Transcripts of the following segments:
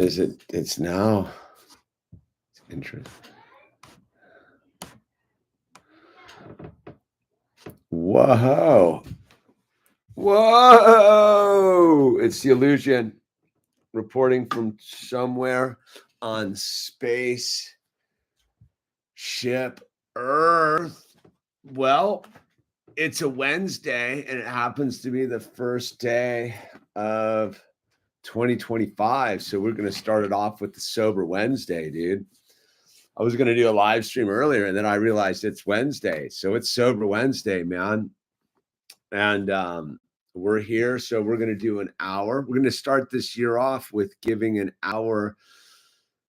Is it? It's now. It's interesting. Whoa. Whoa. It's the illusion reporting from somewhere on space ship Earth. Well, it's a Wednesday and it happens to be the first day of 2025. So we're going to start it off with the Sober Wednesday, dude. I was going to do a live stream earlier and then I realized it's Wednesday. So it's Sober Wednesday, man. And we're here. So we're going to do an hour. We're going to start this year off with giving an hour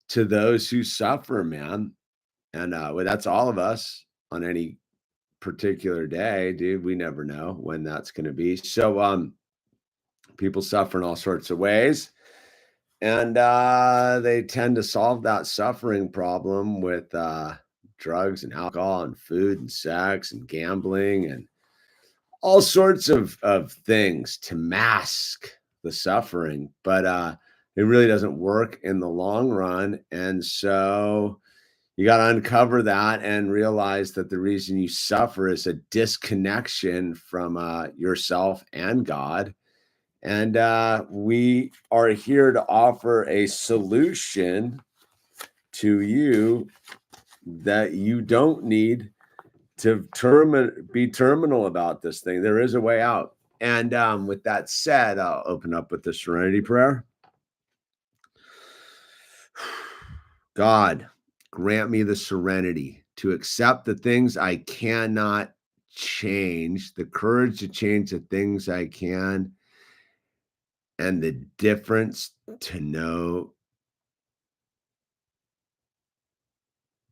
to those who suffer, man. And well, that's all of us on any particular day, dude. We never know when that's going to be. So people suffer in all sorts of ways. And they tend to solve that suffering problem with drugs and alcohol and food and sex and gambling and all sorts of things to mask the suffering. But it really doesn't work in the long run. And so you got to uncover that and realize that the reason you suffer is a disconnection from yourself and God. And we are here to offer a solution to you that you don't need to be terminal about this thing. There is a way out. And with that said, I'll open up with the serenity prayer. God, grant me the serenity to accept the things I cannot change, the courage to change the things I can, and the difference to know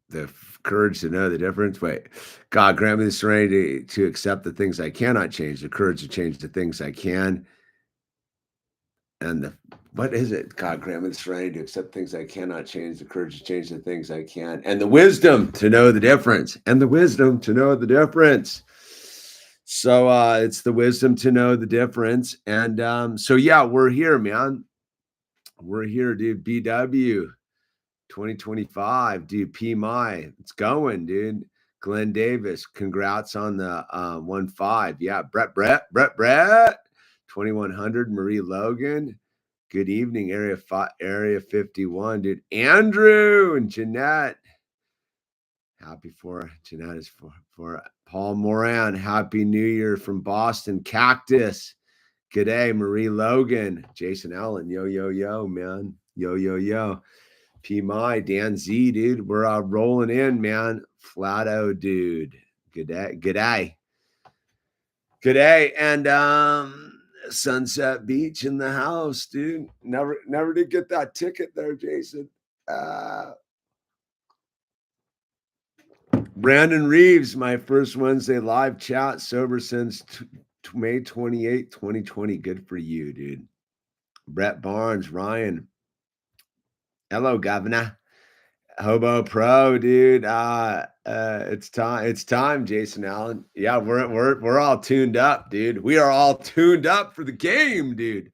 the courage to know the difference. Wait, God, grant me the serenity to accept the things I cannot change, the courage to change the things I can. And what is it? God, grant me the serenity to accept things I cannot change, the courage to change the things I can, and the wisdom to know the difference, and the wisdom to know the difference. So it's the wisdom to know the difference. And so, yeah, we're here, man. We're here, dude. BW 2025, dude. PMI, it's going, dude. Glenn Davis, congrats on the 1-5. Yeah, Brett, 2100. Marie Logan, good evening. Area 51, dude. Andrew and Jeanette, happy for Jeanette is for Paul Moran. Happy New Year from Boston. Cactus, good day. Marie Logan, Jason Allen, yo, man, yo. PMI, Dan Z, dude. We're rolling in, man. Flatto, dude. Good day. And Sunset Beach in the house, dude. Never did get that ticket there, Jason. Brandon Reeves, my first Wednesday live chat, sober since May 28, 2020. Good for you, dude. Brett Barnes, Ryan. Hello, Governor. Hobo Pro, dude. It's time, Jason Allen. Yeah, we're all tuned up, dude. We are all tuned up for the game, dude.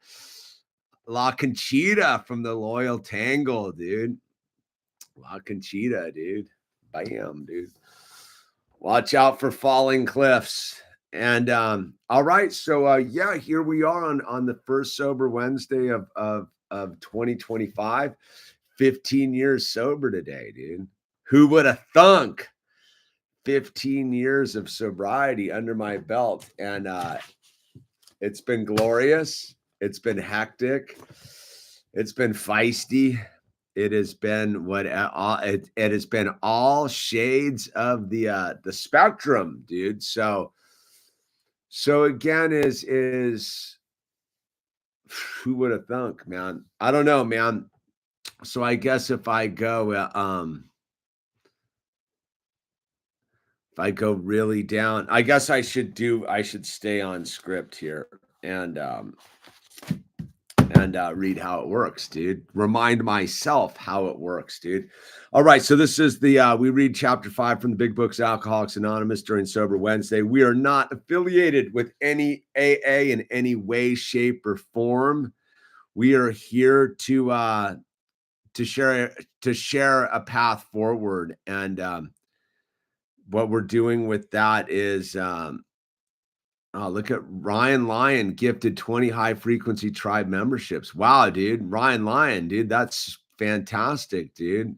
La Conchita from the Loyal Tangle, dude. La Conchita, dude. Bam, dude. Watch out for falling cliffs. And all right, so yeah, here we are on the first Sober Wednesday of 2025. 15 years sober today, dude. Who would have thunk? 15 years of sobriety under my belt. And it's been glorious. It's been hectic. It's been feisty. It has been it has been all shades of the spectrum, dude. So again, is who would have thunk, man? I don't know, man. So I guess if I go really down, I guess I should stay on script here and read how it works, dude. Remind myself how it works, dude. All right, so this is the we read chapter 5 from the big books, Alcoholics Anonymous, during Sober Wednesday. We are not affiliated with any AA in any way, shape, or form. We are here to share a path forward. And what we're doing with that is oh, look at Ryan Lyon gifted 20 high frequency tribe memberships. Wow, dude. Ryan Lyon, dude, that's fantastic, dude.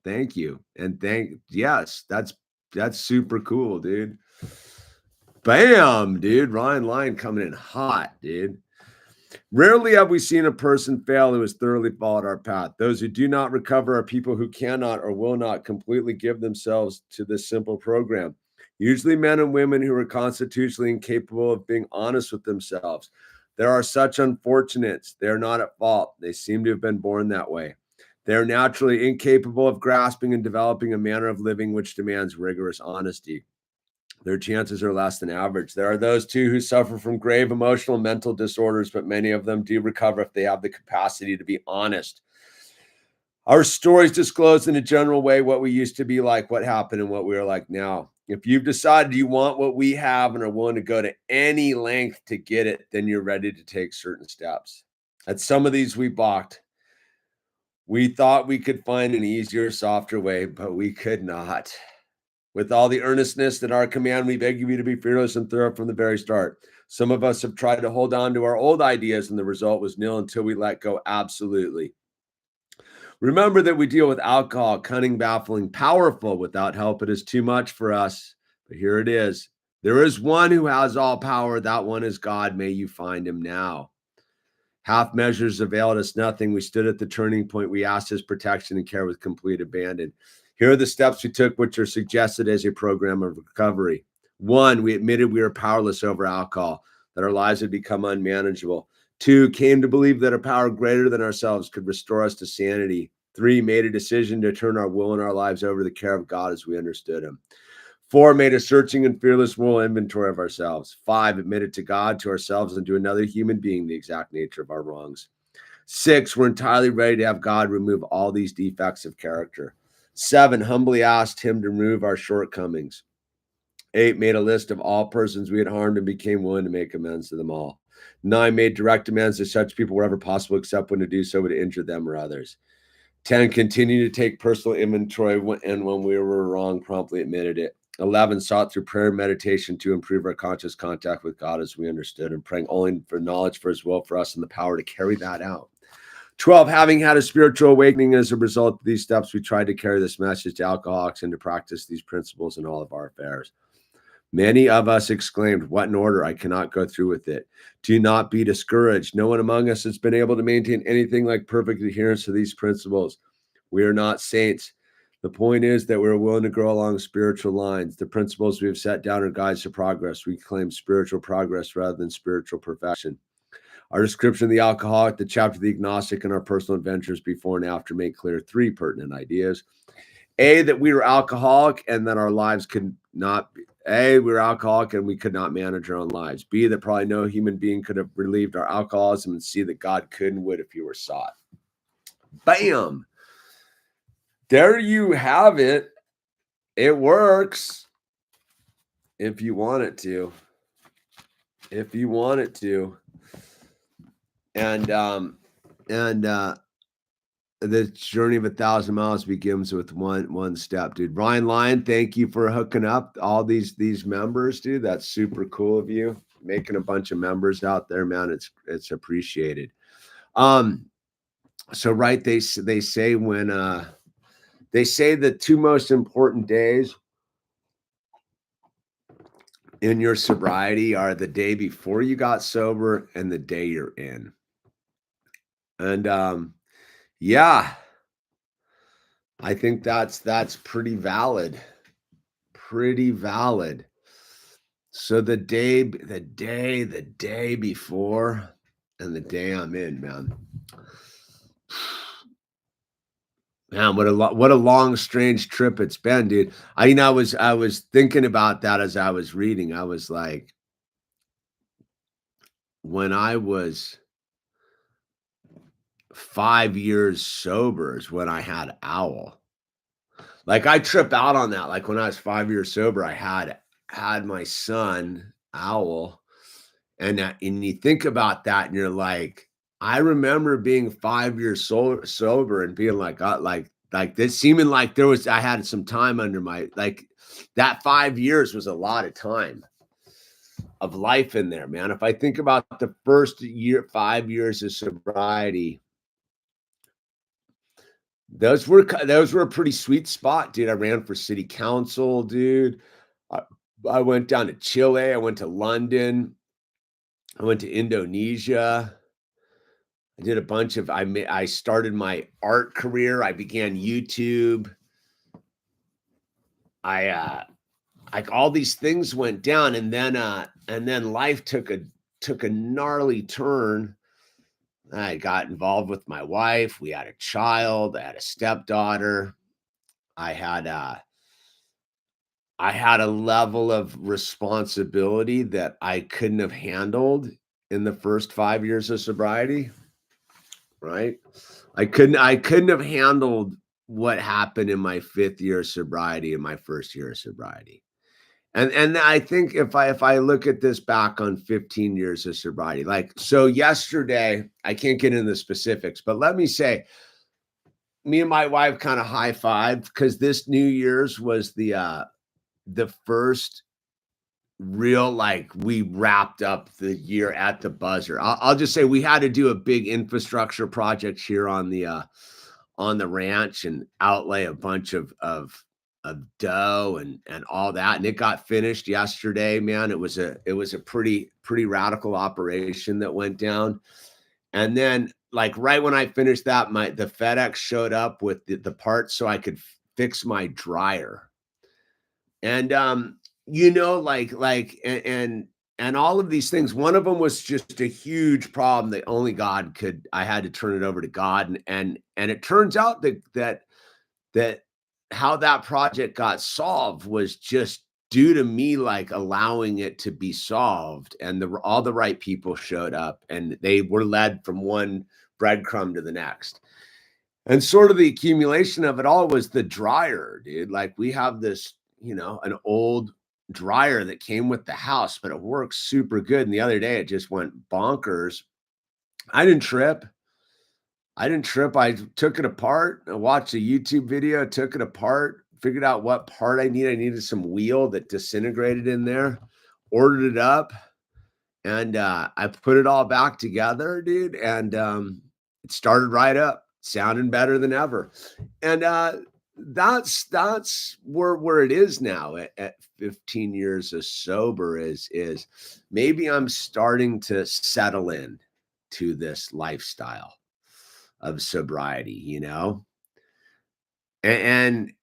Thank you. And yes, that's super cool, dude. Bam, dude. Ryan Lyon coming in hot, dude. Rarely have we seen a person fail who has thoroughly followed our path. Those who do not recover are people who cannot or will not completely give themselves to this simple program. Usually men and women who are constitutionally incapable of being honest with themselves. There are such unfortunates. They are not at fault. They seem to have been born that way. They are naturally incapable of grasping and developing a manner of living which demands rigorous honesty. Their chances are less than average. There are those too who suffer from grave emotional and mental disorders, but many of them do recover if they have the capacity to be honest. Our stories disclose in a general way what we used to be like, what happened, and what we are like now. If you've decided you want what we have and are willing to go to any length to get it, then you're ready to take certain steps. At some of these we balked. We thought we could find an easier, softer way, but we could not. With all the earnestness at our command, we beg you to be fearless and thorough from the very start. Some of us have tried to hold on to our old ideas, and the result was nil until we let go absolutely. Remember that we deal with alcohol, cunning, baffling, powerful. Without help, it is too much for us. But here it is. There is one who has all power. That one is God. May you find him now. Half measures availed us nothing. We stood at the turning point. We asked his protection and care with complete abandon. Here are the steps we took, which are suggested as a program of recovery. 1, we admitted we were powerless over alcohol, that our lives had become unmanageable. 2, came to believe that a power greater than ourselves could restore us to sanity. 3, made a decision to turn our will and our lives over to the care of God as we understood him. 4, made a searching and fearless moral inventory of ourselves. 5, admitted to God, to ourselves, and to another human being the exact nature of our wrongs. 6, we're entirely ready to have God remove all these defects of character. 7, humbly asked him to remove our shortcomings. 8, made a list of all persons we had harmed and became willing to make amends to them all. 9, made direct amends to such people wherever possible, except when to do so would injure them or others. 10, continued to take personal inventory, and when we were wrong, promptly admitted it. 11, sought through prayer and meditation to improve our conscious contact with God as we understood, and praying only for knowledge for his will for us and the power to carry that out. 12, having had a spiritual awakening as a result of these steps, we tried to carry this message to alcoholics and to practice these principles in all of our affairs. Many of us exclaimed, "What an order! I cannot go through with it." Do not be discouraged. No one among us has been able to maintain anything like perfect adherence to these principles. We are not saints. The point is that we're willing to grow along spiritual lines. The principles we have set down are guides to progress. We claim spiritual progress rather than spiritual perfection. Our description of the alcoholic, the chapter of the agnostic, and our personal adventures before and after make clear 3 pertinent ideas. A, that we were alcoholic and that our lives could not be. A, we were alcoholic and we could not manage our own lives. B, that probably no human being could have relieved our alcoholism. And C, that God could and would if he were sought. Bam. There you have it. It works if you want it to. If you want it to. And the journey of 1,000 miles begins with one step, dude. Ryan Lyon, thank you for hooking up all these members, dude. That's super cool of you. Making a bunch of members out there, man. It's appreciated. So right, they say when they say the 2 most important days in your sobriety are the day before you got sober and the day you're in. And yeah, I think that's pretty valid. Pretty valid. So the day before and the day I'm in, man. Man, what a long, strange trip it's been, dude. I was thinking about that as I was reading. I was like, when I was 5 years sober is when I had Owl. Like I trip out on that. Like when I was 5 years sober, I had my son Owl, and you think about that, and you're like, I remember being 5 years sober and being like, like this, seeming like I had some time under my, like, that 5 years was a lot of time of life in there, man. If I think about the first year, 5 years of sobriety, those were a pretty sweet spot, dude. I ran for city council, dude. I, I went down to Chile. I went to London. I went to Indonesia. I did a bunch of I started my art career. I began YouTube. I like all these things went down, and then life took a gnarly turn. I got involved with my wife. We had a child. I had a stepdaughter. I had I had a level of responsibility that I couldn't have handled in the first 5 years of sobriety, right? I couldn't have handled what happened in my 5th year of sobriety and my 1st year of sobriety. And I think if I look at this back on 15 years of sobriety, like, so yesterday, I can't get into the specifics, but let me say, me and my wife kind of high-fived because this New Year's was the first real, like, we wrapped up the year at the buzzer. I'll just say we had to do a big infrastructure project here on the ranch and outlay a bunch of dough and all that, and it got finished yesterday, man. It was a pretty radical operation that went down. And then, like, right when I finished that, the FedEx showed up with the parts so I could fix my dryer. And and all of these things, one of them was just a huge problem that only God could. I had to turn it over to God, and it turns out that how that project got solved was just due to me, like, allowing it to be solved, and all the right people showed up, and they were led from one breadcrumb to the next. And sort of the accumulation of it all was the dryer, dude. Like, we have this, an old dryer that came with the house, but it works super good. And the other day it just went bonkers. I didn't trip. I didn't trip. I took it apart. I watched a YouTube video, took it apart, figured out what part I needed. I needed some wheel that disintegrated in there, ordered it up, and I put it all back together, dude. And it started right up, sounding better than ever. And that's where it is now at 15 years of sober is maybe I'm starting to settle in to this lifestyle of sobriety, and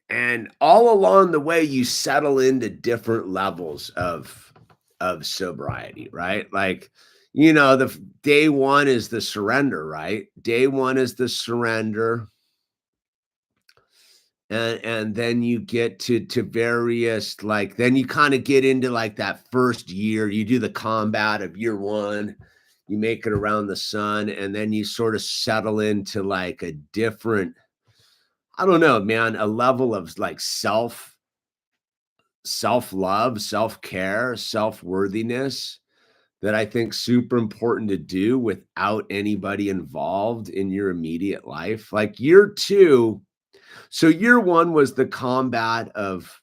and all along the way you settle into different levels of sobriety, right? Like, the day one is the surrender, right? Day one is the surrender, and then you get to various, like, then you kind of get into, like, that first year. You do the combat of year one, you make it around the sun, and then you sort of settle into, like, a different, I don't know, man, a level of, like, self-love, self-care, self-worthiness that I think super important to do without anybody involved in your immediate life. Like, year two, so year one was the combat of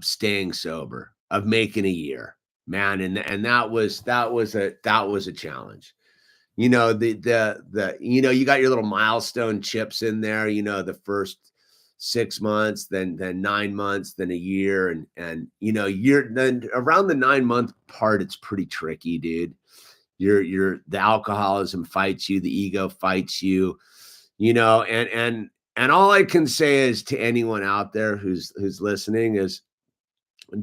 staying sober, of making a year, man, and that was a challenge. You got your little milestone chips in there, the first 6 months, then 9 months, then a year, and you're then around the 9 month part, it's pretty tricky, dude. The alcoholism fights you, the ego fights you, and all I can say is to anyone out there who's listening is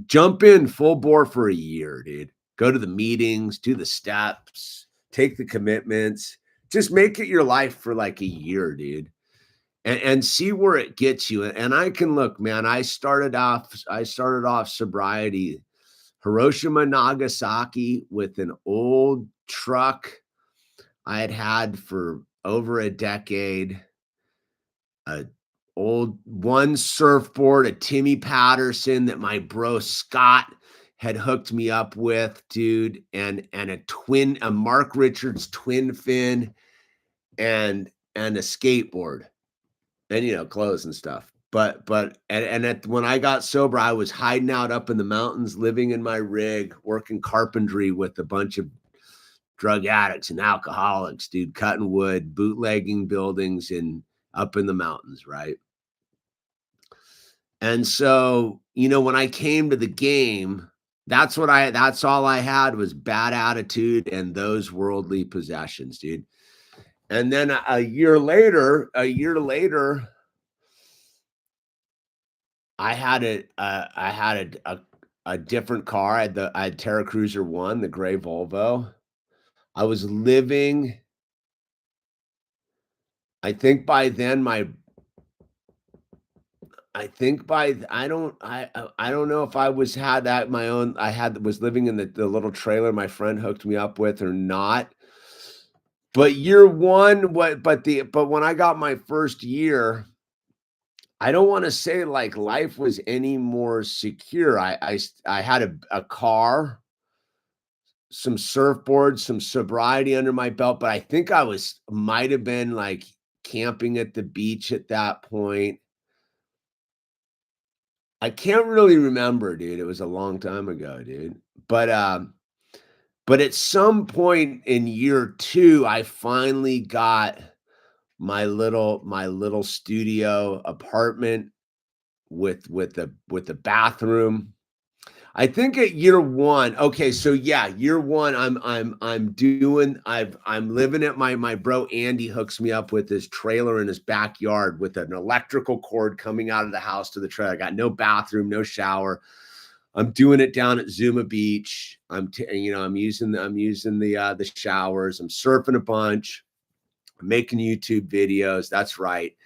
jump in full bore for a year, dude. Go to the meetings, do the steps, take the commitments, just make it your life for like a year, dude. And see where it gets you. And I can look, man, I started off sobriety, Hiroshima, Nagasaki, with an old truck I had for over a decade, a old one surfboard, a Timmy Patterson that my bro Scott had hooked me up with, dude, and a Mark Richards twin fin and a skateboard and clothes and stuff. When I got sober, I was hiding out up in the mountains, living in my rig, working carpentry with a bunch of drug addicts and alcoholics, dude, cutting wood, bootlegging buildings up in the mountains, right? And so, when I came to the game, that's all I had was bad attitude and those worldly possessions, dude. And then a year later, I had a different car. I had Terra Cruiser 1, the gray Volvo. I was living, I think by then I don't know if I had that my own. Was living in the little trailer my friend hooked me up with or not. But year one, but when I got my first year, I don't want to say like life was any more secure. I had a car, some surfboards, some sobriety under my belt, but I think might have been like camping at the beach at that point. I can't really remember, dude. It was a long time ago, dude. But at some point in year 2, I finally got my little studio apartment with a bathroom. I think at year 1, okay, so yeah, year 1, I'm living at my bro Andy hooks me up with his trailer in his backyard with an electrical cord coming out of the house to the trailer. I got no bathroom, no shower. I'm doing it down at Zuma Beach. I'm using the showers. I'm surfing a bunch. I'm making YouTube videos. That's right.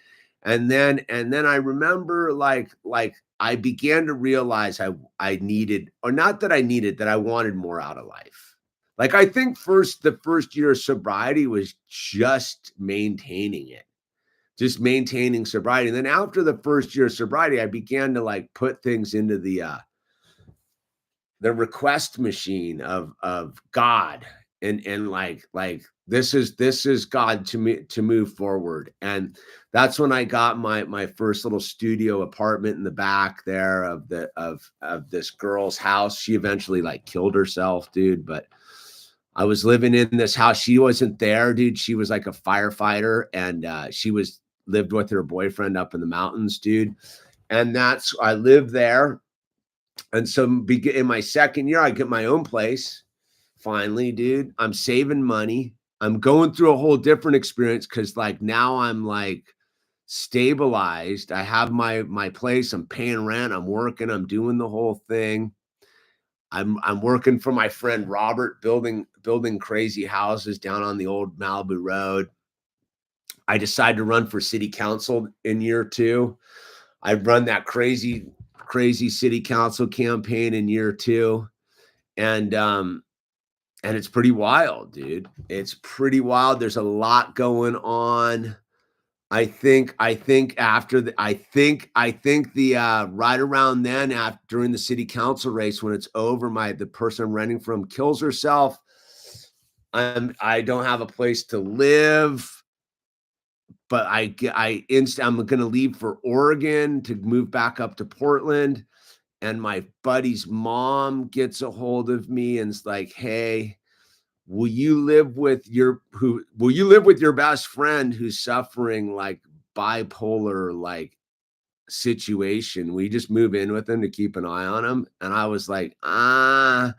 And then I remember like I began to realize I needed, or not that I needed, that I wanted more out of life. Like I think the first year of sobriety was just maintaining it. Just maintaining sobriety. And then after the first year of sobriety, I began to like put things into the request machine of God and like this is God to move forward. And that's when I got my first little studio apartment in the back there of this girl's house. She eventually like killed herself, dude, but I was living in this house. She wasn't there, dude. She was like a firefighter and she lived with her boyfriend up in the mountains, dude. And I lived there. And so in my second year, I get my own place. Finally, dude, I'm saving money. I'm going through a whole different experience because like now I'm like stabilized. I have my place. I'm paying rent. I'm working. I'm doing the whole thing. I'm working for my friend Robert, building crazy houses down on the old Malibu Road. I decided to run for city council in year 2. I run that crazy city council campaign in year 2. And it's pretty wild, dude. It's pretty wild. There's a lot going on. I think after the right around then, during the city council race, when it's over, the person I'm renting from kills herself. I don't have a place to live. But I'm going to leave for Oregon to move back up to Portland. And my buddy's mom gets a hold of me and is like, hey, will you live with your best friend who's suffering like bipolar like situation? We just move in with him to keep an eye on him. And I was like, I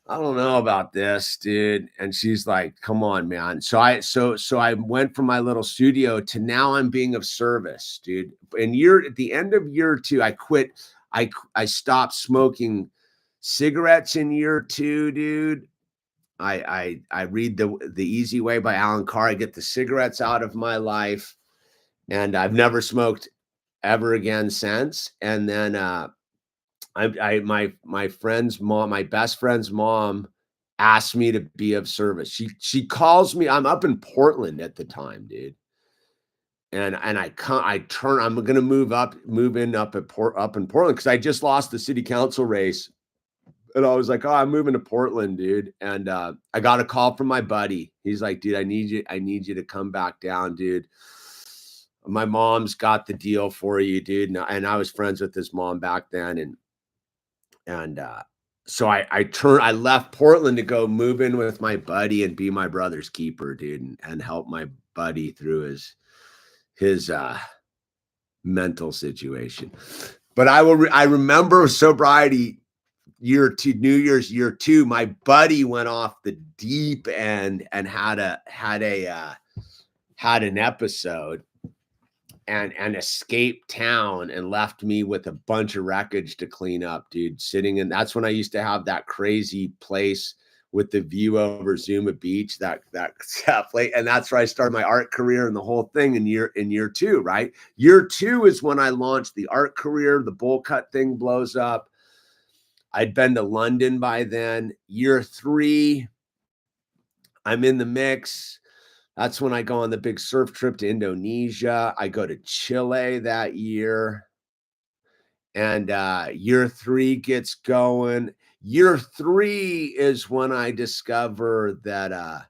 don't know about this, dude. And she's like, come on, man. So I went from my little studio to now I'm being of service, dude. At the end of year 2, I quit. I stopped smoking cigarettes in year 2, dude. I read the Easy Way by Alan Carr. I get the cigarettes out of my life, and I've never smoked ever again since. And then my friend's mom, my best friend's mom, asked me to be of service. She calls me. I'm up in Portland at the time, dude. And I'm gonna move in Portland because I just lost the city council race. And I was like, oh, I'm moving to Portland, dude. And I got a call from my buddy. He's like, dude, I need you to come back down, dude. My mom's got the deal for you, dude. And I was friends with his mom back then. And so I left Portland to go move in with my buddy and be my brother's keeper, dude, and help my buddy through his mental situation. But I remember sobriety year 2, New Year's year 2, my buddy went off the deep end and had an episode and escaped town and left me with a bunch of wreckage to clean up, dude. That's when I used to have that crazy place with the view over Zuma Beach, that place. And that's where I started my art career and the whole thing in year 2, right? Year 2 is when I launched the art career. The bowl cut thing blows up. I'd been to London by then. Year 3, I'm in the mix. That's when I go on the big surf trip to Indonesia. I go to Chile that year. And year 3 gets going. Year 3 is when I discover that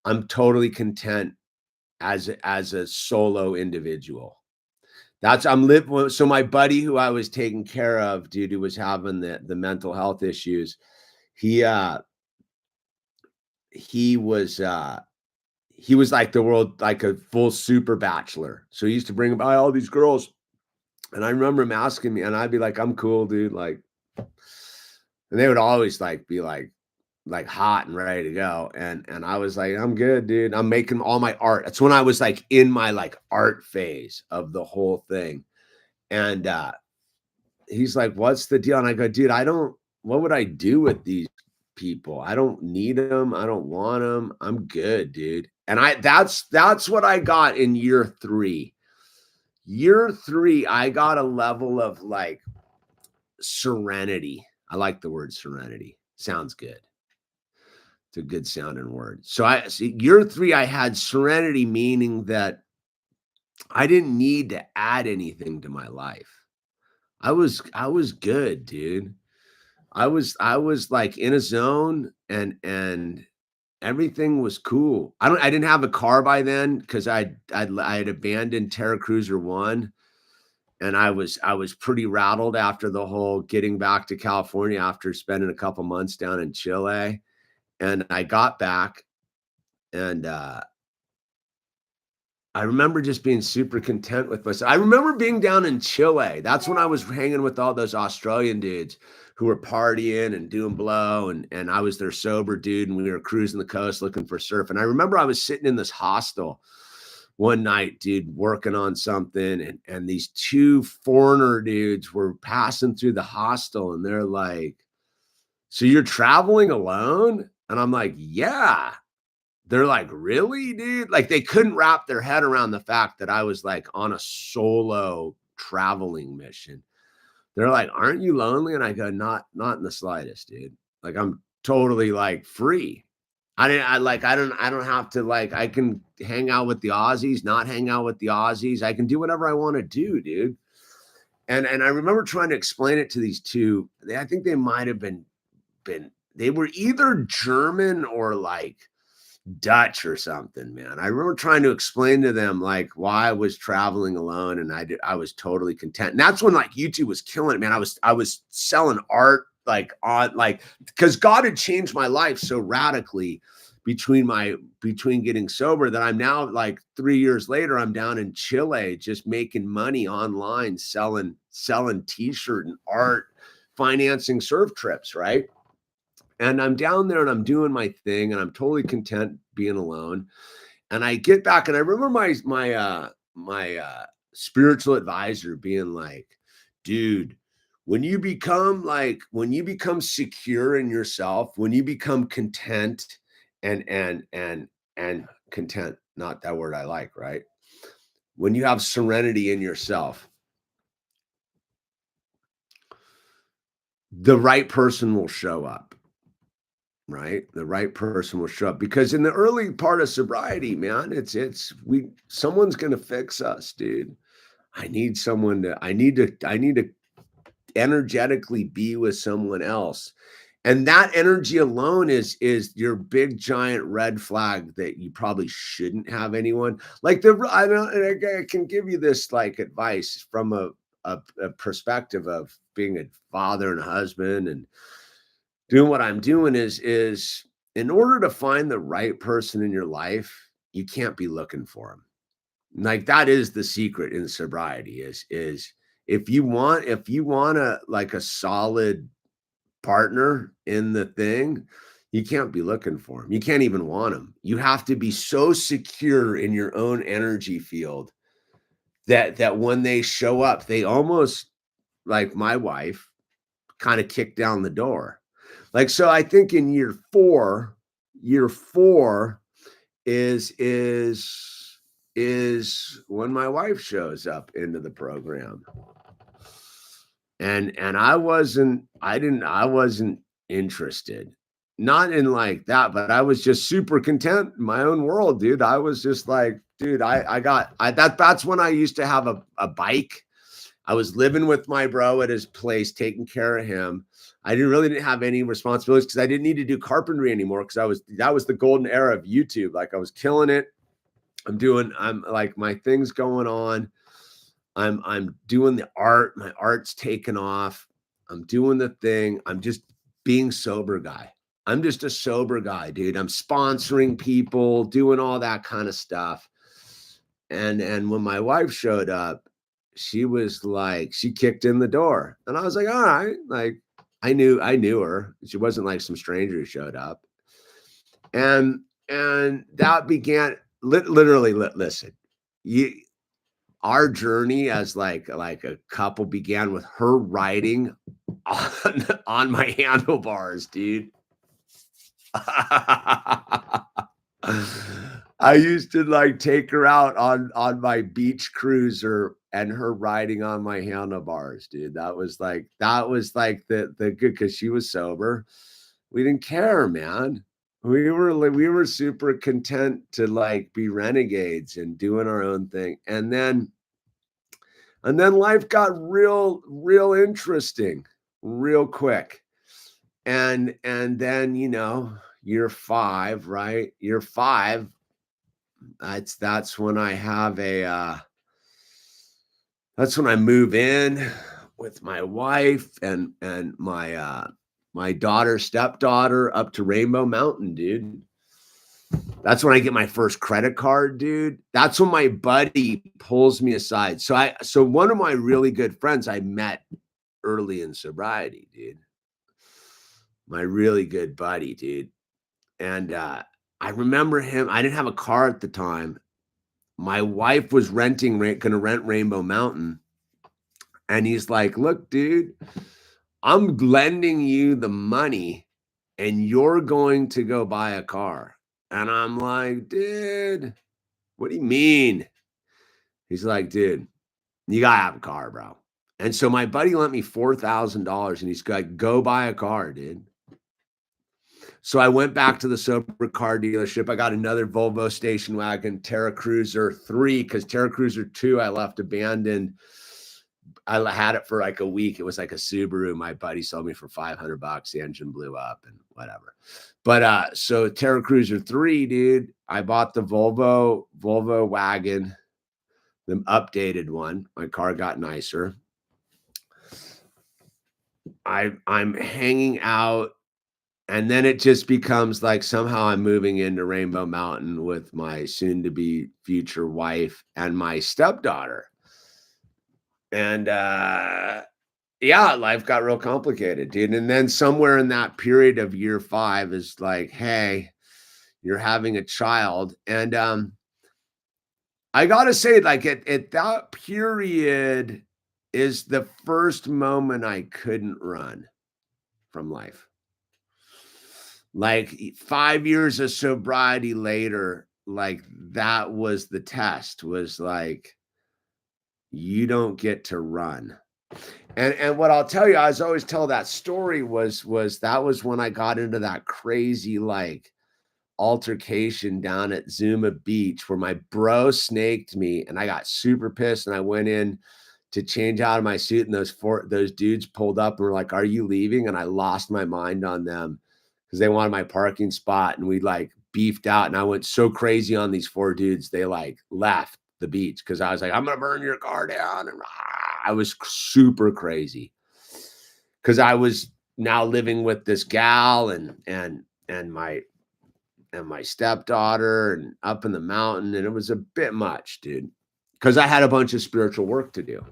I'm totally content as a solo individual. I'm living. So my buddy who I was taking care of, dude, who was having the mental health issues, he was like the world, like a full super bachelor. So he used to bring by all these girls. And I remember him asking me, and I'd be like, I'm cool, dude. Like, and they would always like be like hot and ready to go. And I was like, I'm good, dude. I'm making all my art. That's when I was like in my like art phase of the whole thing. And he's like, what's the deal? And I go, dude, what would I do with these people? I don't need them. I don't want them. I'm good, dude. And that's what I got in year 3. Year 3, I got a level of like serenity. I like the word serenity. Sounds good. It's a good sounding word. So year 3, I had serenity, meaning that I didn't need to add anything to my life. I was good, dude. I was like in a zone and everything was cool. I didn't have a car by then because I had abandoned Terra Cruiser 1. And I was pretty rattled after the whole getting back to California after spending a couple months down in Chile. And I got back and I remember just being super content with myself. I remember being down in Chile. That's when I was hanging with all those Australian dudes who were partying and doing blow. And I was their sober dude. And we were cruising the coast looking for surf. And I remember I was sitting in this hostel one night, dude, working on something. And these 2 foreigner dudes were passing through the hostel. And they're like, so you're traveling alone? And I'm like, yeah. They're like, really, dude? Like they couldn't wrap their head around the fact that I was like on a solo traveling mission. They're like, aren't you lonely? And I go, not in the slightest, dude. Like I'm totally like free. I don't have to like, I can hang out with the Aussies, not hang out with the Aussies. I can do whatever I want to do, dude. And I remember trying to explain it to these 2. I think they might have been they were either German or like Dutch or something, man. I remember trying to explain to them like why I was traveling alone, and I was totally content. And that's when like YouTube was killing it, man. I was selling art like on like because God had changed my life so radically between getting sober that I'm now like 3 years later, I'm down in Chile just making money online, selling t-shirt and art, financing surf trips, right? And I'm down there and I'm doing my thing and I'm totally content being alone. And I get back and I remember my spiritual advisor being like, dude, when you become secure in yourself, when you become content and content, not that word I like, right? When you have serenity in yourself, the right person will show up. Right? The right person will show up because in the early part of sobriety, man, someone's going to fix us, dude. I need to energetically be with someone else. And that energy alone is your big giant red flag that you probably shouldn't have anyone. Like I don't, and I can give you this like advice from a perspective of being a father and a husband and doing what I'm doing is in order to find the right person in your life, you can't be looking for them. Like that is the secret in sobriety is if you want a like a solid partner in the thing, you can't be looking for them. You can't even want them. You have to be so secure in your own energy field that when they show up, they almost like my wife kind of kick down the door. Like, so I think in year four is when my wife shows up into the program. And I wasn't interested. Not in like that, but I was just super content in my own world, dude. I was just like, dude, that's when I used to have a bike. I was living with my bro at his place, taking care of him. I didn't have any responsibilities because I didn't need to do carpentry anymore because that was the golden era of YouTube. Like I was killing it. I'm like my thing's going on. I'm doing the art. My art's taken off. I'm doing the thing. I'm just being sober guy. I'm just a sober guy, dude. I'm sponsoring people, doing all that kind of stuff. And when my wife showed up, she was like, she kicked in the door. And I was like, all right. Like I knew her. She wasn't like some stranger who showed up. And that began literally, listen, our journey as like a couple began with her riding on my handlebars, dude. I used to like take her out on my beach cruiser and her riding on my handlebars, dude. That was like the good because she was sober. We didn't care, man. We were super content to like be renegades and doing our own thing. And then life got real interesting real quick. And then, year 5, right? Year 5, that's when I have that's when I move in with my wife and my stepdaughter up to Rainbow Mountain, dude. That's when I get my first credit card, dude. That's when my buddy pulls me aside. So one of my really good friends I met early in sobriety, dude. My really good buddy, dude. And I remember him. I didn't have a car at the time. My wife was going to rent Rainbow Mountain. And he's like, look, dude, I'm lending you the money and you're going to go buy a car. And I'm like, dude, what do you mean? He's like, dude, you got to have a car, bro. And so my buddy lent me $4,000 and he's like, go buy a car, dude. So I went back to the sober car dealership. I got another Volvo station wagon, Terra Cruiser 3, because Terra Cruiser 2 I left abandoned. I had it for like a week. It was like a Subaru. My buddy sold me for $500. The engine blew up and whatever. But so Terra Cruiser 3, dude, I bought the Volvo wagon, the updated one. My car got nicer. I'm hanging out. And then it just becomes like somehow I'm moving into Rainbow Mountain with my soon-to-be future wife and my stepdaughter. And yeah, life got real complicated, dude. And then somewhere in that period of year 5 is like, hey, you're having a child. And I gotta say, like at that period is the first moment I couldn't run from life. Like 5 years of sobriety later, like that was the test, was like, you don't get to run. And what I'll tell you, I always tell that story was that was when I got into that crazy like altercation down at Zuma Beach where my bro snaked me and I got super pissed and I went in to change out of my suit, and those dudes pulled up and were like, "Are you leaving?" And I lost my mind on them because they wanted my parking spot, and we like beefed out, and I went so crazy on these 4 dudes, they like left the beach because I was like, "I'm gonna burn your car down," and I was super crazy because I was now living with this gal and my stepdaughter and up in the mountain, and it was a bit much, dude, because I had a bunch of spiritual work to do.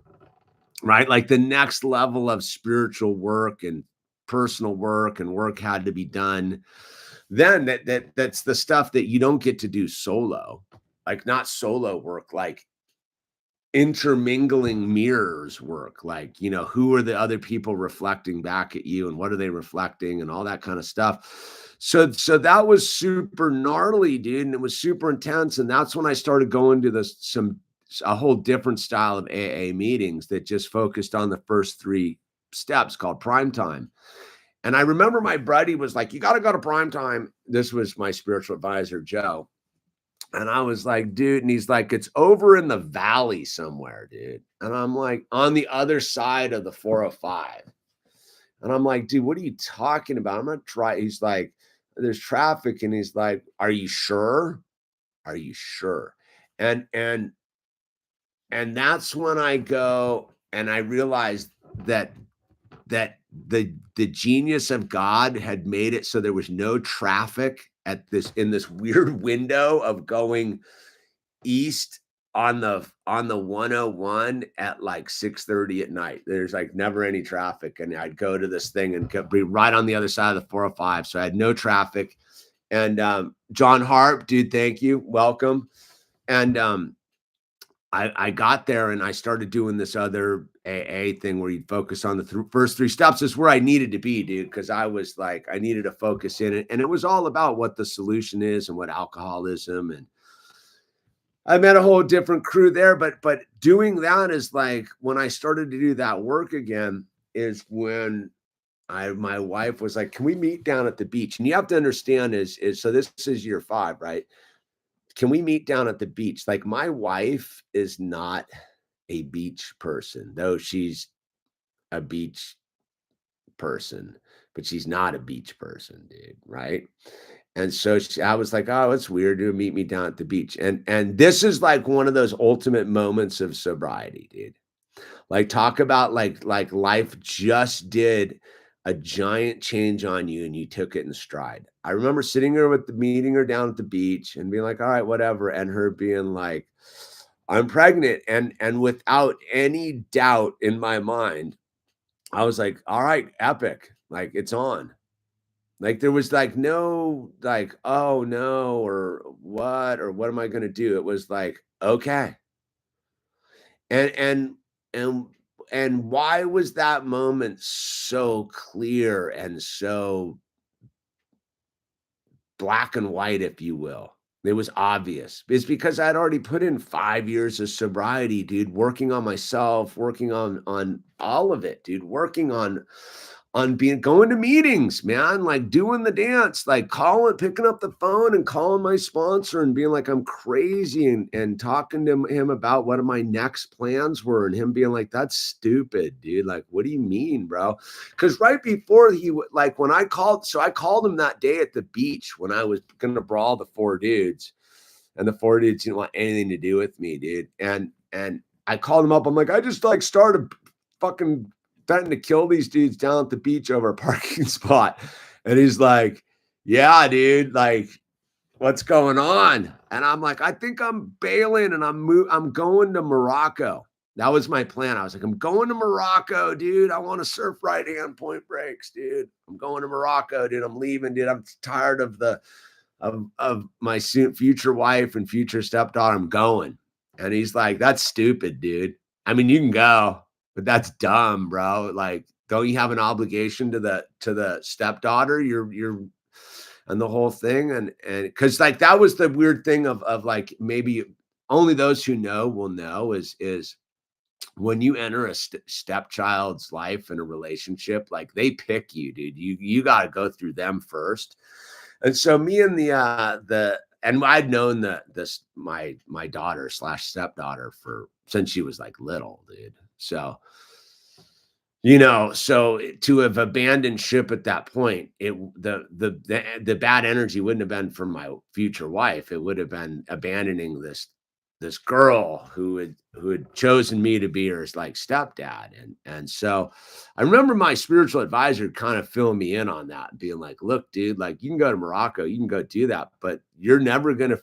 Right? Like the next level of spiritual work and personal work and work had to be done. Then that's the stuff that you don't get to do solo. Like not solo work, like intermingling mirrors work. Like, who are the other people reflecting back at you and what are they reflecting and all that kind of stuff. So that was super gnarly, dude, and it was super intense. And that's when I started going to a whole different style of AA meetings that just focused on the first 3 steps called prime time. And I remember my buddy was like, "You got to go to prime time." This was my spiritual advisor, Joe. And I was like, "Dude," and he's like, "It's over in the valley somewhere, dude." And I'm like, "On the other side of the 405. And I'm like, "Dude, what are you talking about? I'm going to try." He's like, "There's traffic." And he's like, "Are you sure? Are you sure?" And that's when I go and I realized that the genius of God had made it so there was no traffic in this weird window of going east on the 101 at like 6:30 at night. There's like never any traffic, and I'd go to this thing and be right on the other side of the 405. So I had no traffic. And John Harp, dude, thank you, welcome. And I got there and I started doing this other AA thing where you'd focus on the first 3 steps. Is where I needed to be, dude, because I was like, I needed to focus in it. And it was all about what the solution is and what alcoholism. And I met a whole different crew there. But doing that is like when I started to do that work again is when my wife was like, "Can we meet down at the beach?" And you have to understand is so this is year 5, right? "Can we meet down at the beach?" Like my wife is not a beach person, though she's a beach person, but she's not a beach person, dude. Right. And so I was like, "Oh, it's weird to meet me down at the beach." And this is like one of those ultimate moments of sobriety, dude. Like talk about like life just did a giant change on you and you took it in stride. I remember sitting there meeting her down at the beach and being like, "All right, whatever." And her being like, "I'm pregnant." And without any doubt in my mind, I was like, "All right, epic. Like it's on." Like there was like no like, "Oh no," or what am I gonna do? It was like, okay. And and and why was that moment so clear and so black and white, if you will? It was obvious. It's because I'd already put in 5 years of sobriety, dude, working on myself, working on all of it, dude, working on being going to meetings, man, like doing the dance, like picking up the phone and calling my sponsor and being like, I'm crazy and talking to him about what my next plans were. And him being like, "That's stupid, dude. Like, what do you mean, bro?" Because right before like when I called him that day at the beach when I was going to brawl the 4 dudes and the 4 dudes didn't want anything to do with me, dude. And I called him up. I'm like, "I just like started fucking threatening to kill these dudes down at the beach over a parking spot." And he's like, "Yeah, dude, like what's going on?" And I'm like, "I think I'm bailing and I'm going to Morocco." That was my plan. I was like, "I'm going to Morocco, dude. I want to surf right hand point breaks, dude. I'm going to Morocco, dude. I'm leaving, dude. I'm tired of my future wife and future stepdaughter. I'm going." And he's like, "That's stupid, dude. I mean, you can go, but that's dumb, bro. Like, don't you have an obligation to the stepdaughter? You're and the whole thing." And because like that was the weird thing of like maybe only those who know will know is when you enter a stepchild's life in a relationship, like they pick you, dude. You got to go through them first. And so me and and I'd known my daughter slash stepdaughter since she was like little, dude. So, so to have abandoned ship at that point, the bad energy wouldn't have been from my future wife. It would have been abandoning this girl who had chosen me to be her like stepdad. And so I remember my spiritual advisor kind of filling me in on that, being like, look, dude, like you can go to Morocco, you can go do that, but you're never going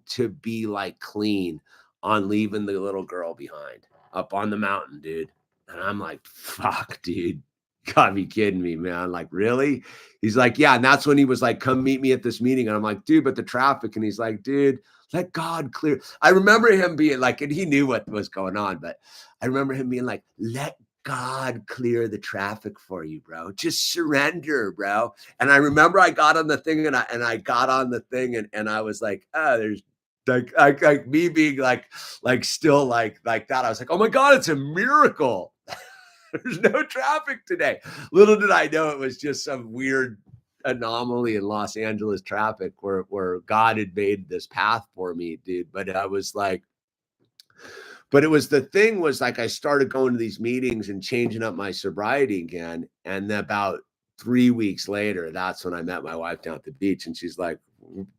to be like clean on leaving the little girl behind up on the mountain, dude. And I'm like, fuck, dude. Gotta be kidding me, man. Like, really? He's like, yeah. And that's when he was like, come meet me at this meeting. And I'm like, dude, but the traffic. And he's like, dude, let God clear. I remember him being like, and he knew what was going on, but I remember him being like, let God clear the traffic for you, bro. Just surrender, bro. And I remember I got on the thing and I got on the thing and I was like, oh, there's like me being like still like that. I was like, oh my God, it's a miracle. There's no traffic today. Little did I know it was just some weird anomaly in Los Angeles traffic where God had made this path for me, dude. But I was like, but the thing was like, I started going to these meetings and changing up my sobriety again. And about 3 weeks later, that's when I met my wife down at the beach. And she's like,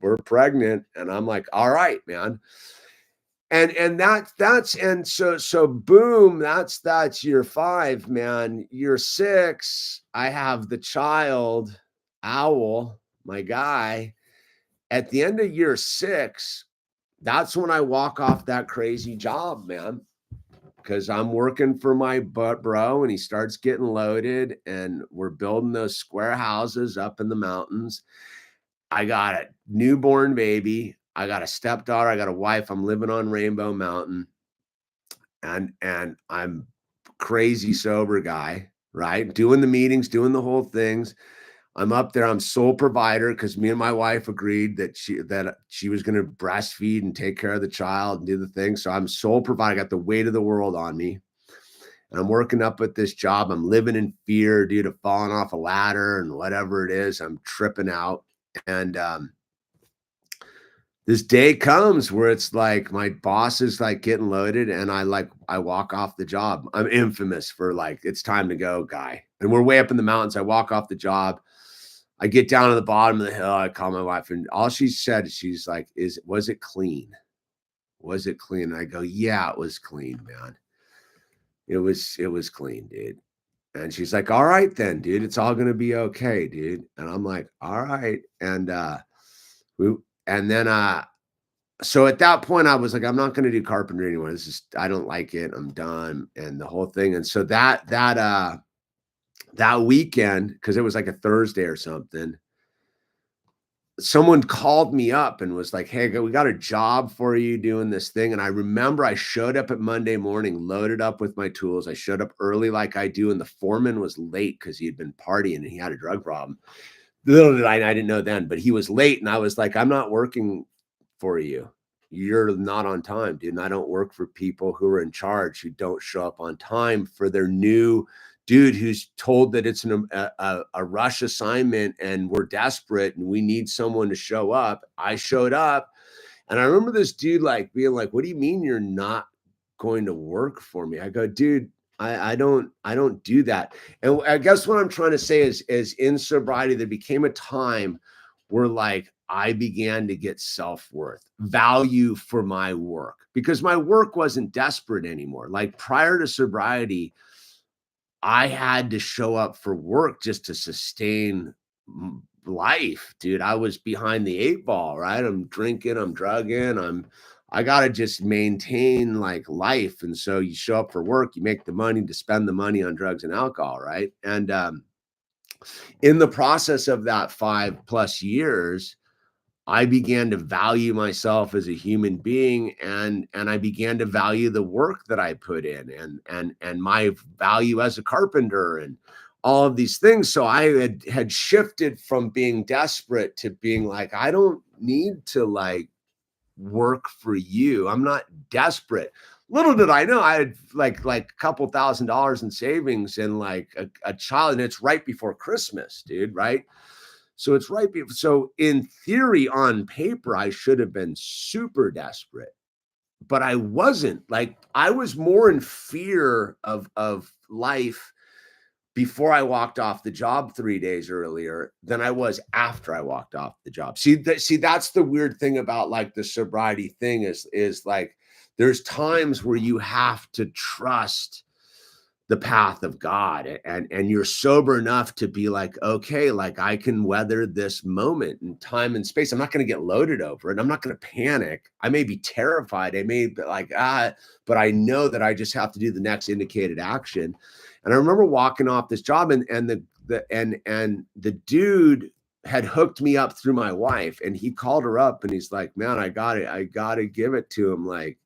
we're pregnant. And I'm like, all right, man. And so boom, that's year 5, man. Year 6, I have the child, Owl, my guy. At the end of year 6, that's when I walk off that crazy job, man. Because I'm working for my bro, and he starts getting loaded, and we're building those square houses up in the mountains. I got a newborn baby. I got a stepdaughter. I got a wife. I'm living on Rainbow Mountain, and I'm crazy sober guy, right? Doing the meetings, doing the whole things. I'm up there. I'm sole provider because me and my wife agreed that she was going to breastfeed and take care of the child and do the thing. So I'm sole provider. I got the weight of the world on me. And I'm working up at this job. I'm living in fear due to falling off a ladder and whatever it is. I'm tripping out. And this day comes where it's like my boss is like getting loaded and I walk off the job. I'm infamous for like, it's time to go guy. And we're way up in the mountains. I walk off the job. I get down to the bottom of the hill. I call my wife and all she said, she's like, was it clean? Was it clean? And I go, yeah, it was clean, man. It was clean, dude. And she's like, all right then, dude, it's all going to be okay, dude. And I'm like, all right. And, so at that point I was like, I'm not going to do carpentry anymore. I don't like it. I'm done. And the whole thing. And so that weekend, cause it was like a Thursday or something, someone called me up and was like, hey, we got a job for you doing this thing. And I remember I showed up at Monday morning, loaded up with my tools. I showed up early like I do. And the foreman was late because he had been partying and he had a drug problem. Little did I didn't know then, but he was late. And I was like, I'm not working for you. You're not on time, dude. And I don't work for people who are in charge who don't show up on time for their new dude who's told that it's a rush assignment and we're desperate and we need someone to show up. I showed up and I remember this dude like being like, what do you mean you're not going to work for me? I go, dude, I don't do that. And I guess what I'm trying to say is in sobriety, there became a time where like I began to get self-worth, value for my work, because my work wasn't desperate anymore. Like prior to sobriety, I had to show up for work just to sustain life, dude. I was behind the 8 ball, right? I'm drinking, I'm drugging, I got to just maintain like life. And so you show up for work, you make the money to spend the money on drugs and alcohol, right? And in the process of that 5+ years, I began to value myself as a human being, and I began to value the work that I put in and my value as a carpenter and all of these things. So I had shifted from being desperate to being like, I don't need to like work for you. I'm not desperate. Little did I know I had like a couple $1,000s in savings and like a child, and it's right before Christmas, dude, right? So it's right. So in theory, on paper, I should have been super desperate, but I wasn't. Like, I was more in fear of life before I walked off the job 3 days earlier than I was after I walked off the job. See, that's the weird thing about like the sobriety thing is like there's times where you have to trust the path of God, and you're sober enough to be like, okay, like I can weather this moment in time and space. I'm not going to get loaded over it. I'm not going to panic. I may be terrified. I may be like, but I know that I just have to do the next indicated action. And I remember walking off this job, and the dude had hooked me up through my wife, and he called her up and he's like, man, I gotta give it to him. Like,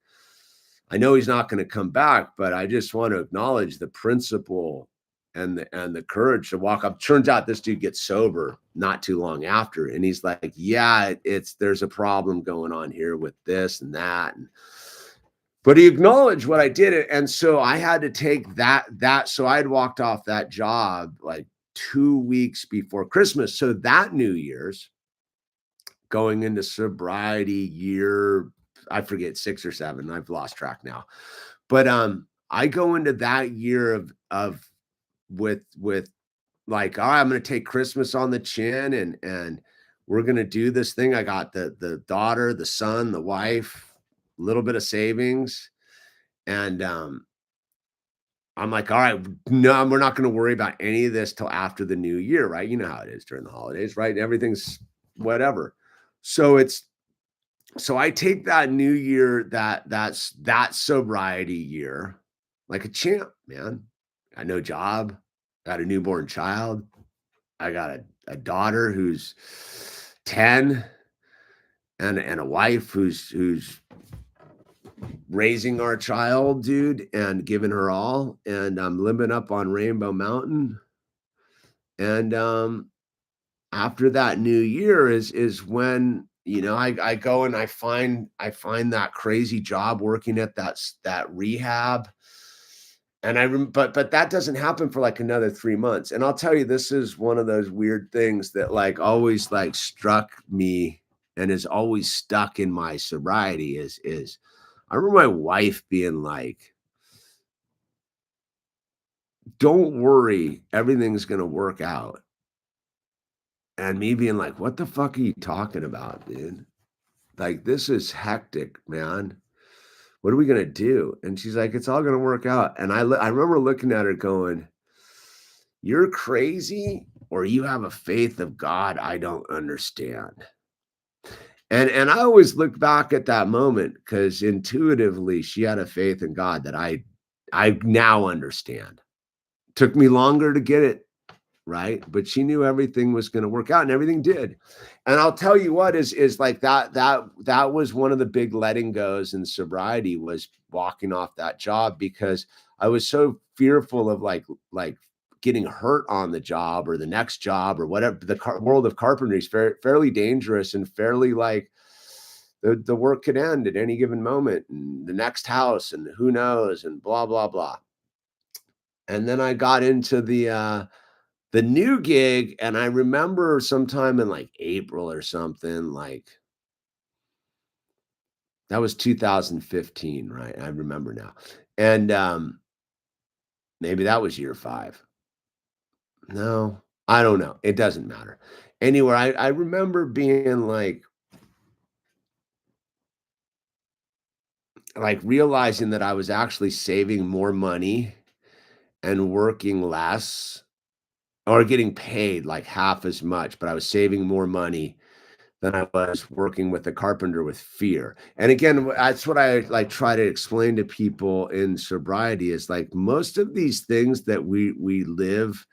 I know he's not going to come back, but I just want to acknowledge the principle and the courage to walk up. Turns out this dude gets sober not too long after. And he's like, yeah, there's a problem going on here with this and that. But he acknowledged what I did. And so I had to take that. So I had walked off that job like 2 weeks before Christmas. So that New Year's, going into sobriety year, I forget, 6 or 7. I've lost track now. But I go into that year of with like, all right, I'm going to take Christmas on the chin, and we're going to do this thing. I got the daughter, the son, the wife, a little bit of savings, and I'm like, all right, no, we're not going to worry about any of this till after the new year, right? You know how it is during the holidays, right? Everything's whatever. So I take that new year, that sobriety year, like a champ, man. Got no job, got a newborn child. I got a daughter who's 10, and a wife who's raising our child, dude, and giving her all. And I'm living up on Rainbow Mountain. And after that new year is when, I go and I find that crazy job working at that rehab. And but that doesn't happen for like another 3 months. And I'll tell you, this is one of those weird things that like always like struck me and is always stuck in my sobriety is I remember my wife being like, don't worry, everything's going to work out. And me being like, what the fuck are you talking about, dude? Like, this is hectic, man. What are we going to do? And she's like, it's all going to work out. And I remember looking at her going, you're crazy, or you have a faith of God I don't understand. And I always look back at that moment because intuitively she had a faith in God that I now understand. Took me longer to get it right, but she knew everything was going to work out, and everything did. And I'll tell you what is like that was one of the big letting goes in sobriety, was walking off that job, because I was so fearful of like getting hurt on the job or the next job or whatever. The world of carpentry is fairly dangerous, and fairly like the work could end at any given moment, and the next house, and who knows, and blah blah blah. And then I got into the new gig, and I remember sometime in like April or something, like that was 2015, right? I remember now. And maybe that was year 5. No, I don't know. It doesn't matter. Anyway, I remember being like realizing that I was actually saving more money and working less, or getting paid like half as much, but I was saving more money than I was working with a carpenter with fear. And again, that's what I like try to explain to people in sobriety, is like most of these things that we live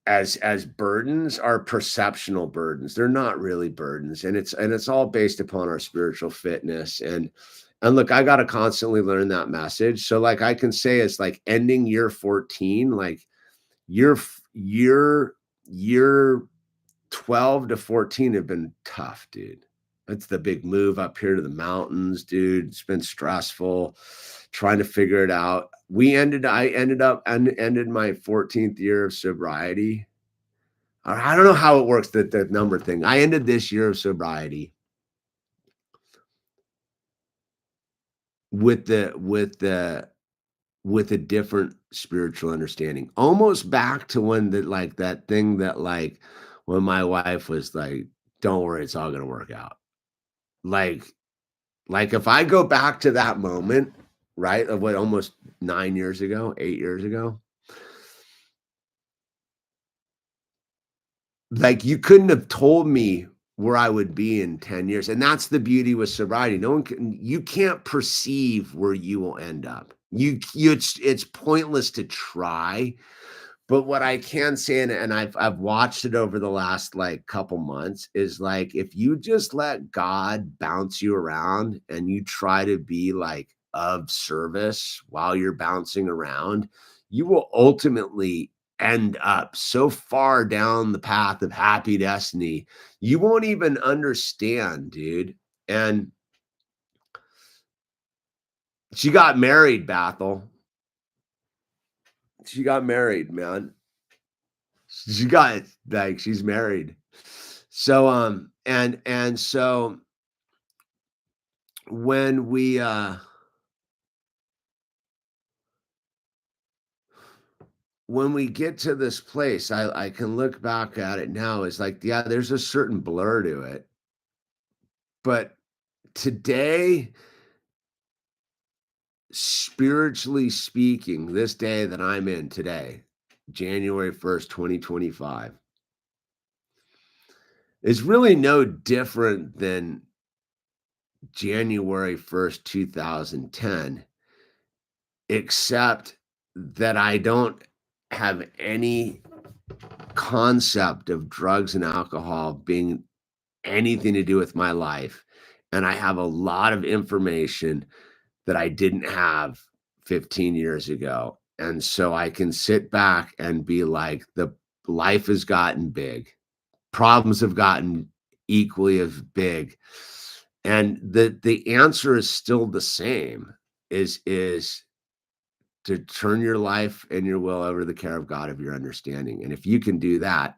as burdens are perceptional burdens. They're not really burdens. And it's all based upon our spiritual fitness. And look, I got to constantly learn that message. So like I can say it's like ending year 14, like year 12 to 14 have been tough, dude. That's the big move up here to the mountains, dude. It's been stressful trying to figure it out. I ended my 14th year of sobriety. or I don't know how it works, the number thing. I ended this year of sobriety with with a different spiritual understanding, almost back to when like that thing that like when my wife was like, "Don't worry, it's all gonna work out." Like, like if I go back to that moment, right, of what almost 9 years ago, 8 years ago, like you couldn't have told me where I would be in 10 years. And that's the beauty with sobriety. No one can, you can't perceive where you will end up. It's pointless to try. But what I can say, and I've watched it over the last like couple months, is like if you just let God bounce you around and you try to be like of service while you're bouncing around, you will ultimately end up so far down the path of happy destiny, you won't even understand, dude. And she got married, Bathel. She got married, man. She got like she's married. So and so when we get to this place, I can look back at it now. It's like, yeah, there's a certain blur to it. But today, spiritually speaking, this day that I'm in today, January 1st, 2025, is really no different than January 1st, 2010, except that I don't have any concept of drugs and alcohol being anything to do with my life. And I have a lot of information that I didn't have 15 years ago. And so I can sit back and be like, the life has gotten big, problems have gotten equally as big. And the answer is still the same, is to turn your life and your will over to the care of God of your understanding. And if you can do that,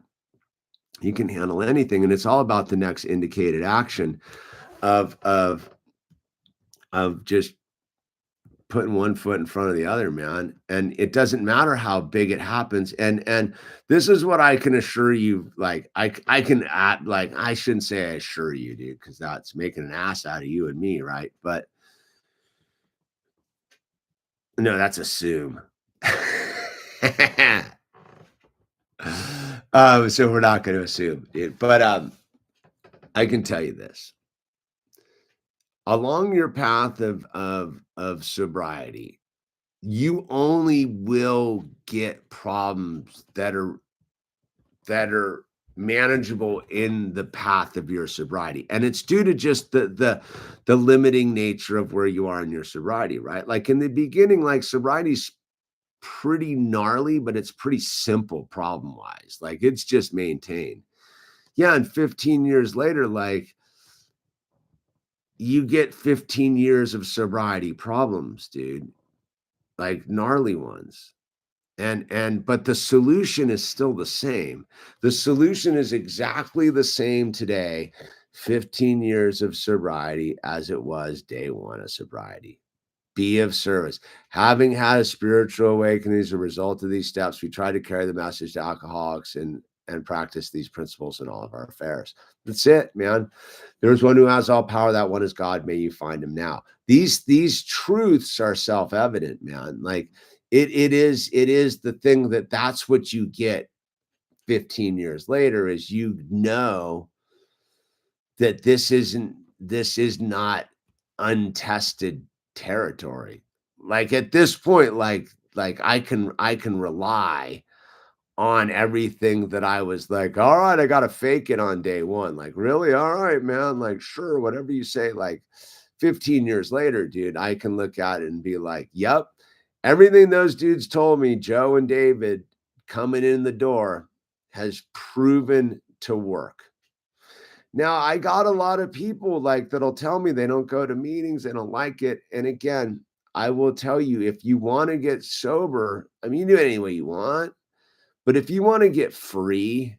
you can handle anything. And it's all about the next indicated action of just putting one foot in front of the other, man. And it doesn't matter how big it happens. And this is what I can assure you, like I can add, like I shouldn't say I assure you, dude, because that's making an ass out of you and me, right? But no, that's assume. So we're not going to assume, dude. But I can tell you this: along your path of sobriety, you only will get problems that are manageable in the path of your sobriety, and it's due to just the limiting nature of where you are in your sobriety, right? Like in the beginning, like sobriety's pretty gnarly, but it's pretty simple problem wise. Like it's just maintained. Yeah, and 15 years later, like you get 15 years of sobriety problems, dude, like gnarly ones. And but the solution is still the same. The solution is exactly the same today, 15 years of sobriety as it was day one of sobriety. Be of service. Having had a spiritual awakening as a result of these steps, we try to carry the message to alcoholics and practice these principles in all of our affairs. That's it, man. There's one who has all power. That one is God. May you find him now. These truths are self-evident, man. Like it is the thing that's what you get 15 years later is you know that this is not untested territory. Like at this point, like I can rely on everything that I was like, all right, I gotta fake it on day one. Like, really? All right, man. Like, sure, whatever you say. Like 15 years later, dude, I can look at it and be like, yep, everything those dudes told me, Joe and David coming in the door, has proven to work. Now, I got a lot of people like that'll tell me they don't go to meetings, they don't like it. And again, I will tell you, if you want to get sober, I mean, you do it any way you want, but if you want to get free,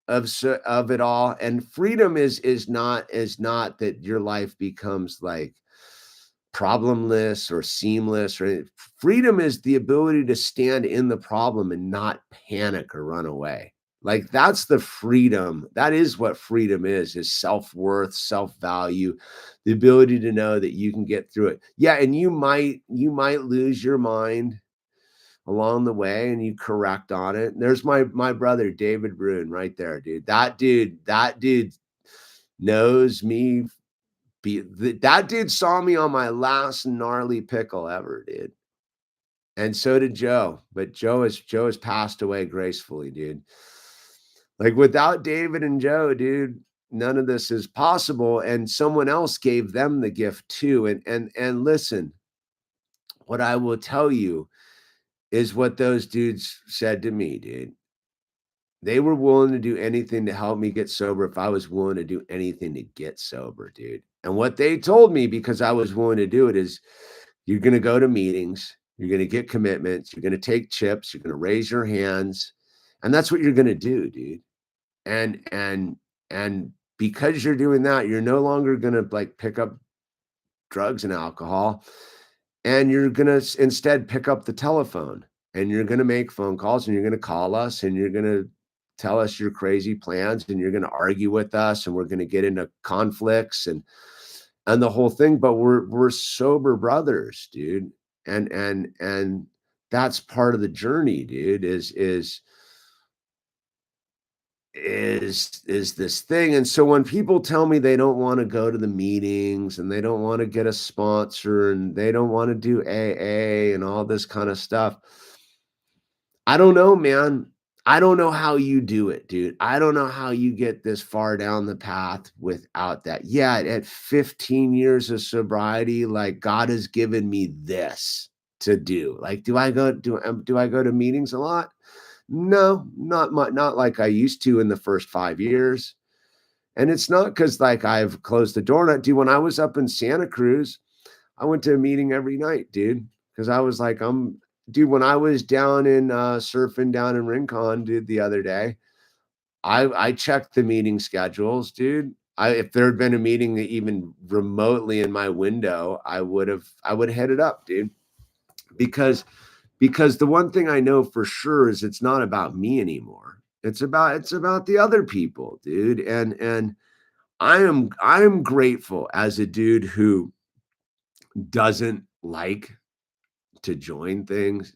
of it all. And freedom is not that your life becomes like problemless or seamless, or freedom is the ability to stand in the problem and not panic or run away. Like that's the freedom. That is what freedom is self-worth, self-value, the ability to know that you can get through it. Yeah, and you might lose your mind along the way and you correct on it. And there's my brother David Bruin right there, dude. That dude knows me. That dude saw me on my last gnarly pickle ever, dude. And so did Joe, but Joe has passed away gracefully, dude. Like without David and Joe, dude, none of this is possible. And someone else gave them the gift too. And listen, what I will tell you is what those dudes said to me, dude. They were willing to do anything to help me get sober if I was willing to do anything to get sober, dude. And what they told me, because I was willing to do it, is you're going to go to meetings, you're going to get commitments, you're going to take chips, you're going to raise your hands, and that's what you're going to do, dude. And because you're doing that, you're no longer going to like pick up drugs and alcohol, and you're going to instead pick up the telephone and you're going to make phone calls and you're going to call us and you're going to tell us your crazy plans and you're going to argue with us and we're going to get into conflicts and the whole thing. But we're sober brothers, dude. And that's part of the journey, dude, is this thing. And so when people tell me they don't want to go to the meetings and they don't want to get a sponsor and they don't want to do AA and all this kind of stuff, I don't know, man. I don't know how you do it, dude. I don't know how you get this far down the path without that. Yeah, at 15 years of sobriety, like God has given me this to do. Like, do I go to meetings a lot? No, not much, not like I used to in the first 5 years. And it's not because like I've closed the door. Not, dude, when I was up in Santa Cruz, I went to a meeting every night, dude, because I was like, dude, when I was down in surfing down in Rincon, dude, the other day, I checked the meeting schedules, dude. If there had been a meeting that even remotely in my window, I would have hit it up, dude. Because the one thing I know for sure is it's not about me anymore. It's about the other people, dude. And I am grateful as a dude who doesn't like to join things.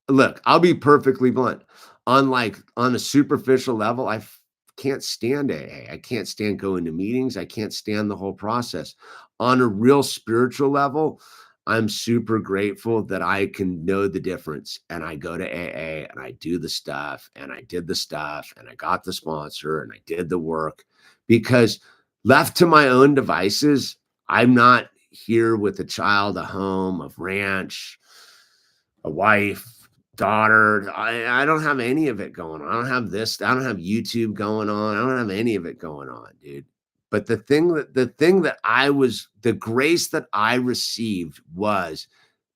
Look, I'll be perfectly blunt. On a superficial level, can't stand AA. I can't stand going to meetings. I can't stand the whole process. On a real spiritual level, I'm super grateful that I can know the difference. And I go to AA and I do the stuff and I did the stuff and I got the sponsor and I did the work, because left to my own devices, I'm not here with a child, a home, a ranch, a wife, daughter. I don't have any of it going on. I don't have this. I don't have YouTube going on. I don't have any of it going on, dude. But the thing that the grace that I received was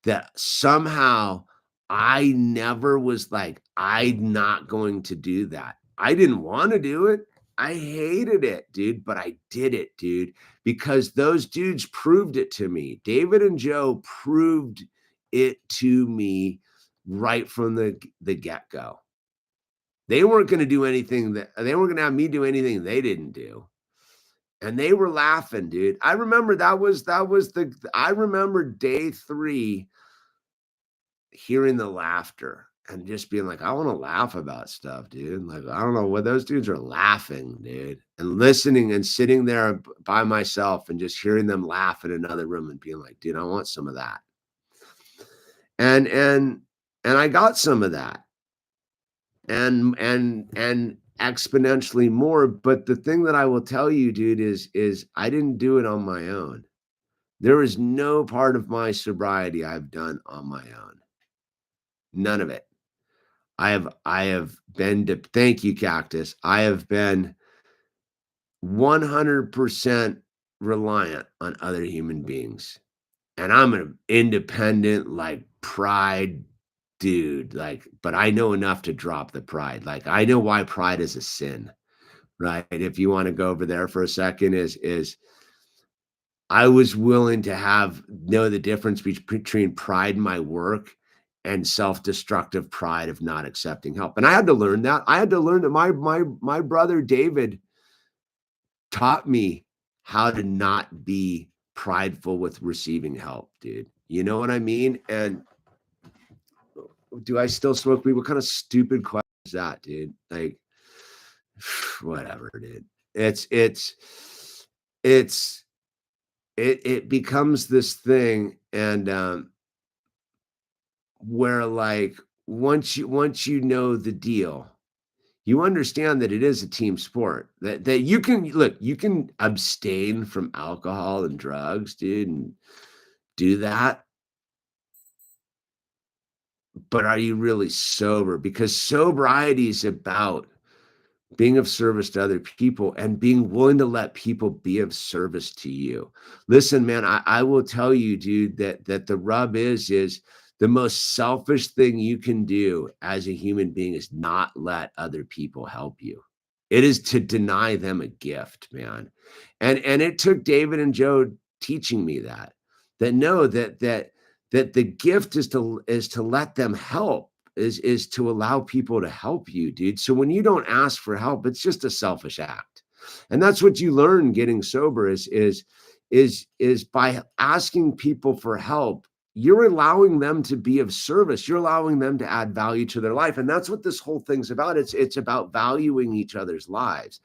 that somehow I never was like, I'm not going to do that. I didn't want to do it. I hated it, dude, but I did it, dude, because those dudes proved it to me. David and Joe proved it to me right from the get-go. They weren't going to do anything they weren't going to have me do anything they didn't do. And they were laughing, dude. I remember I remember day 3 hearing the laughter and just being like, I want to laugh about stuff, dude. Like, I don't know what those dudes are laughing, dude. And listening and sitting there by myself and just hearing them laugh in another room and being like, dude, I want some of that. And I got some of that. And exponentially more. But the thing that I will tell you, dude, is I didn't do it on my own. There is no part of my sobriety I've done on my own. None of it. I have been to, thank you, Cactus. I have been 100% reliant on other human beings. And I'm an independent, like, pride dude. Like, but I know enough to drop the pride. Like, I know why pride is a sin. right? If you want to go over there for a second, is I was willing to know the difference between pride in my work and self-destructive pride of not accepting help. And I had to learn that. I had to learn that my brother David taught me how to not be prideful with receiving help, dude. You know what I mean? And do I still smoke weed? What kind of stupid question is that, dude? Like, whatever, dude. It's it becomes this thing, and where like once you know the deal, you understand that it is a team sport. That you can look, you can abstain from alcohol and drugs, dude, and do that. But are you really sober? Because sobriety is about being of service to other people and being willing to let people be of service to you. Listen, man, I will tell you, dude, that the rub is the most selfish thing you can do as a human being is not let other people help you. It is to deny them a gift, man. And it took David and Joe teaching me that no, that the gift is to let them help, is to allow people to help you, dude. So when you don't ask for help, it's just a selfish act. And that's what you learn getting sober is by asking people for help, you're allowing them to be of service. You're allowing them to add value to their life. And that's what this whole thing's about. It's about valuing each other's lives.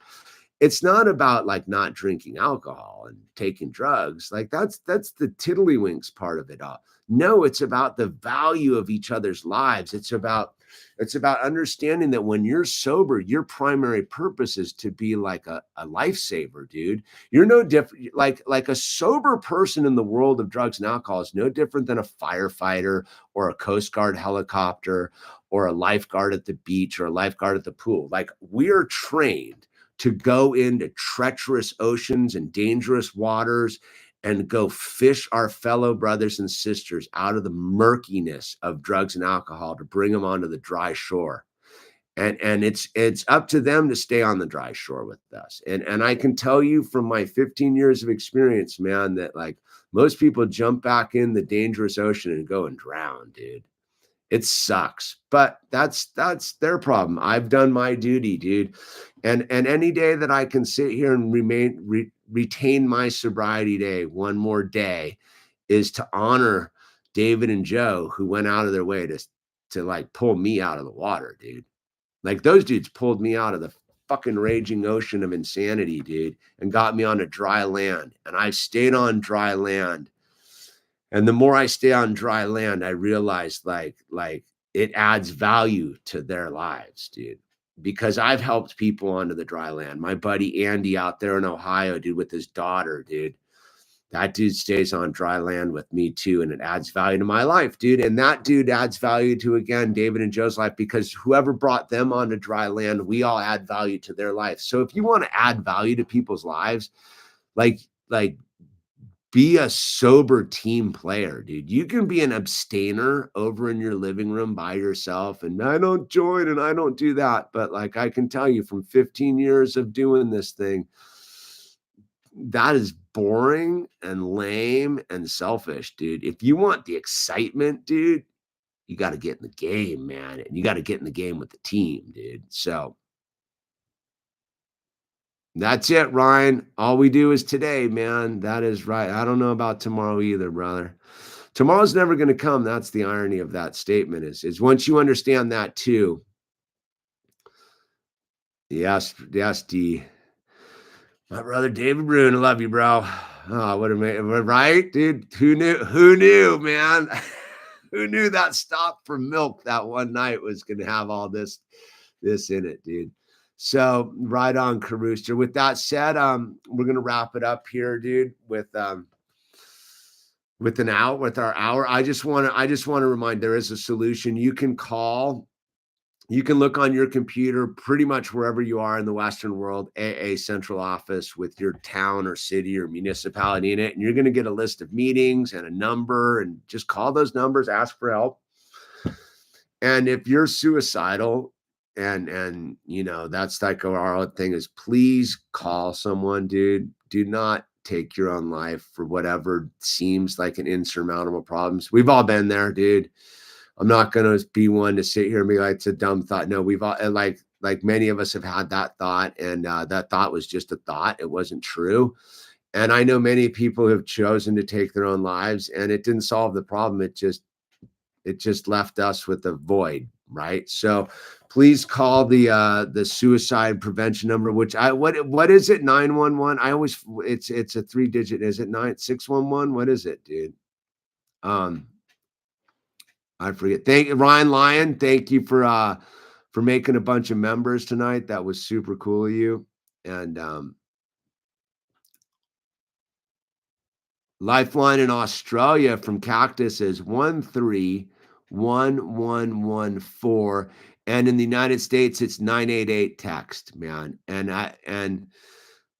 It's not about like not drinking alcohol and taking drugs. Like that's the tiddlywinks part of it all. No, it's about the value of each other's lives. It's about understanding that when you're sober, your primary purpose is to be like a lifesaver, dude. You're no different. Like a sober person in the world of drugs and alcohol is no different than a firefighter or a Coast Guard helicopter or a lifeguard at the beach or a lifeguard at the pool. Like we're trained to go into treacherous oceans and dangerous waters and go fish our fellow brothers and sisters out of the murkiness of drugs and alcohol to bring them onto the dry shore. And it's up to them to stay on the dry shore with us. And I can tell you from my 15 years of experience, man, that like most people jump back in the dangerous ocean and go and drown, dude. It sucks, but that's their problem. I've done my duty, dude. And any day that I can sit here and retain my sobriety day one more day is to honor David and Joe, who went out of their way to like pull me out of the water, dude. Like those dudes pulled me out of the fucking raging ocean of insanity, dude, and got me onto dry land. And I stayed on dry land. And the more I stay on dry land, I realize like it adds value to their lives, dude. Because I've helped people onto the dry land. My buddy Andy out there in Ohio, dude, with his daughter, dude. That dude stays on dry land with me too, and it adds value to my life, dude. And that dude adds value to, again, David and Joe's life, because whoever brought them onto dry land, we all add value to their life. So if you want to add value to people's lives, like be a sober team player, dude. You can be an abstainer over in your living room by yourself, and I don't join and I don't do that. But like I can tell you from 15 years of doing this thing, that is boring and lame and selfish, dude. If you want the excitement, dude, you got to get in the game, man. And you got to get in the game with the team, dude. So that's it, Ryan. All we do is today, man. That is right. I don't know about tomorrow either, brother. Tomorrow's never going to come. That's the irony of that statement is once you understand that too. Yes, D. My brother David Brune, I love you, bro. Oh, what a man, right, dude? Who knew, man? Who knew that stop for milk that one night was going to have all this in it, dude? So right on, Carooster. With that said, we're gonna wrap it up here, dude, with our hour. I just want to remind there is a solution. You can call, you can look on your computer pretty much wherever you are in the Western world, AA central office with your town or city or municipality in it, and you're gonna get a list of meetings and a number, and just call those numbers, ask for help. And if you're suicidal, and that's like our thing is, please call someone, dude. Do not take your own life for whatever seems like an insurmountable problems. We've all been there, dude. I'm not gonna be one to sit here and be like, it's a dumb thought. No, we've all like many of us have had that thought, and that thought was just a thought. It wasn't true. And I know many people have chosen to take their own lives, and it didn't solve the problem. It just left us with a void, right? So please call the suicide prevention number, which what is it? 911. I always it's a 3-digit. Is it 9611? What is it, dude? I forget. Thank you, Ryan Lyon. Thank you for making a bunch of members tonight. That was super cool of you. And Lifeline in Australia from Cactus is 131114. And in the United States, it's 988 text, man. And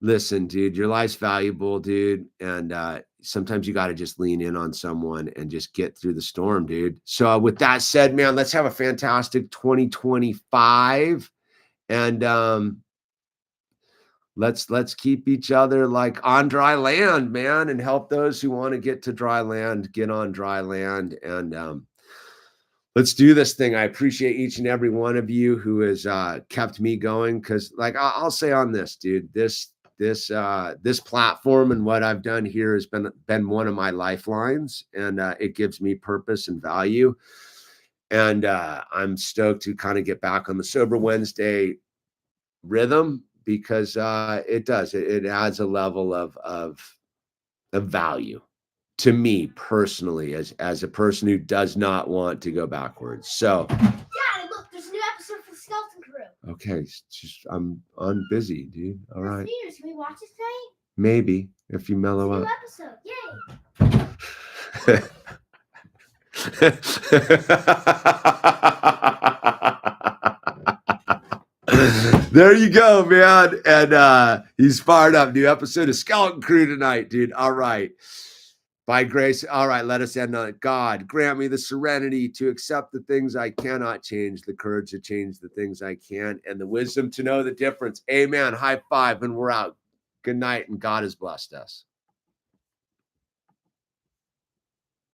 listen, dude, your life's valuable, dude. And sometimes you got to just lean in on someone and just get through the storm, dude. So with that said, man, let's have a fantastic 2025. And let's keep each other like on dry land, man, and help those who want to get to dry land, get on dry land. And let's do this thing. I appreciate each and every one of you who has kept me going. Cause like I'll say on this, dude, this platform and what I've done here has been one of my lifelines, and it gives me purpose and value. And I'm stoked to kind of get back on the Sober Wednesday rhythm, because it adds a level of value to me personally as a person who does not want to go backwards. So Dad, look, there's a new episode for the Skeleton Crew. Okay, just I'm busy, dude. All right. Can we watch it tonight? Maybe if you mellow up. New episode, yay! There you go, man. And he's fired up. New episode of Skeleton Crew tonight, dude. All right. By grace. All right, let us end on it. God, grant me the serenity to accept the things I cannot change, the courage to change the things I can, and the wisdom to know the difference. Amen. High five, and we're out. Good night, and God has blessed us.